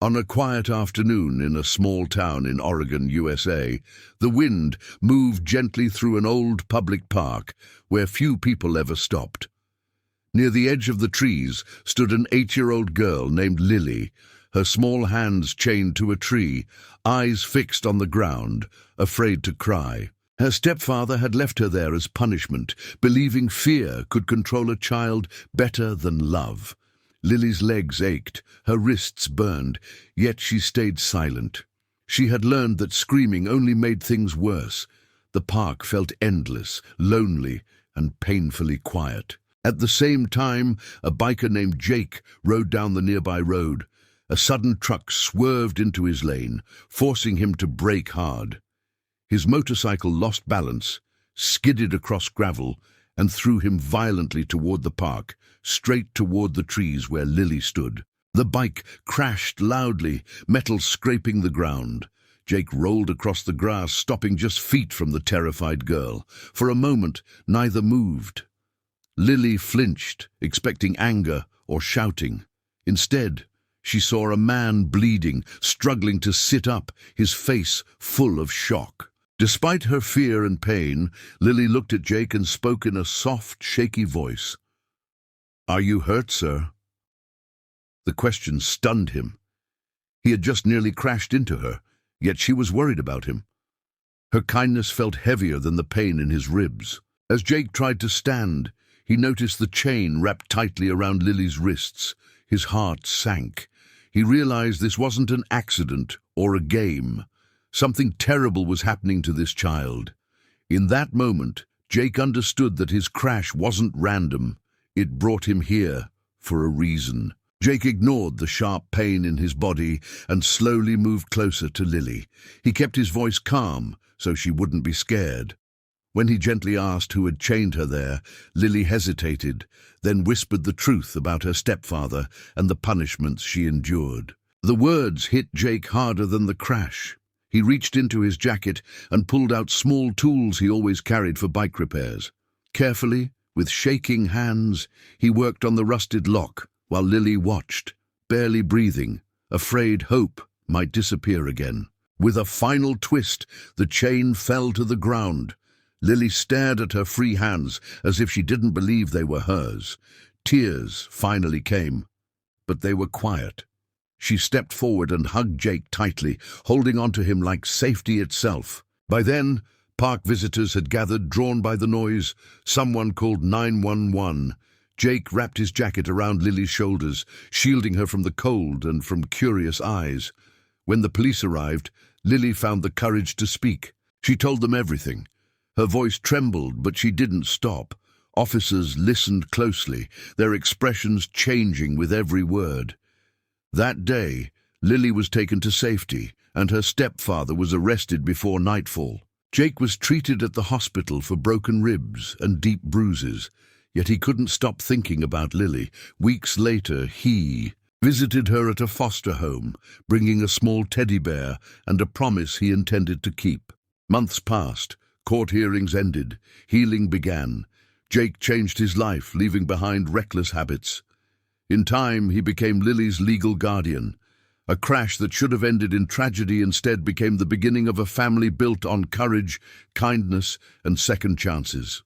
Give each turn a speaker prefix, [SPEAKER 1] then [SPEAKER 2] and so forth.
[SPEAKER 1] On a quiet afternoon in a small town in Oregon, USA, the wind moved gently through an old public park where few people ever stopped. Near the edge of the trees stood an 8-year-old girl named Lily, her small hands chained to a tree, eyes fixed on the ground, afraid to cry. Her stepfather had left her there as punishment, believing fear could control a child better than love. Lily's legs ached, her wrists burned, yet she stayed silent. She had learned that screaming only made things worse. The park felt endless, lonely, and painfully quiet. At the same time, a biker named Jake rode down the nearby road. A sudden truck swerved into his lane, forcing him to brake hard. His motorcycle lost balance, skidded across gravel, and threw him violently toward the park, straight toward the trees where Lily stood. The bike crashed loudly, metal scraping the ground. Jake rolled across the grass, stopping just feet from the terrified girl. For a moment, neither moved. Lily flinched, expecting anger or shouting. Instead, she saw a man bleeding, struggling to sit up, his face full of shock. Despite her fear and pain, Lily looked at Jake and spoke in a soft, shaky voice. "Are you hurt, sir?" The question stunned him. He had just nearly crashed into her, yet she was worried about him. Her kindness felt heavier than the pain in his ribs. As Jake tried to stand, he noticed the chain wrapped tightly around Lily's wrists. His heart sank. He realized this wasn't an accident or a game. Something terrible was happening to this child. In that moment, Jake understood that his crash wasn't random. It brought him here for a reason. Jake ignored the sharp pain in his body and slowly moved closer to Lily. He kept his voice calm so she wouldn't be scared. When he gently asked who had chained her there, Lily hesitated, then whispered the truth about her stepfather and the punishments she endured. The words hit Jake harder than the crash. He reached into his jacket and pulled out small tools he always carried for bike repairs. Carefully, with shaking hands, he worked on the rusted lock while Lily watched, barely breathing, afraid hope might disappear again. With a final twist, the chain fell to the ground. Lily stared at her free hands as if she didn't believe they were hers. Tears finally came, but they were quiet. She stepped forward and hugged Jake tightly, holding onto him like safety itself. By then, park visitors had gathered, drawn by the noise. Someone called 911. Jake wrapped his jacket around Lily's shoulders, shielding her from the cold and from curious eyes. When the police arrived, Lily found the courage to speak. She told them everything. Her voice trembled, but she didn't stop. Officers listened closely, their expressions changing with every word. That day, Lily was taken to safety, and her stepfather was arrested before nightfall. Jake was treated at the hospital for broken ribs and deep bruises, yet he couldn't stop thinking about Lily. Weeks later, he visited her at a foster home, bringing a small teddy bear and a promise he intended to keep. Months passed, court hearings ended, healing began. Jake changed his life, leaving behind reckless habits. In time, he became Lily's legal guardian. A crash that should have ended in tragedy instead became the beginning of a family built on courage, kindness, and second chances.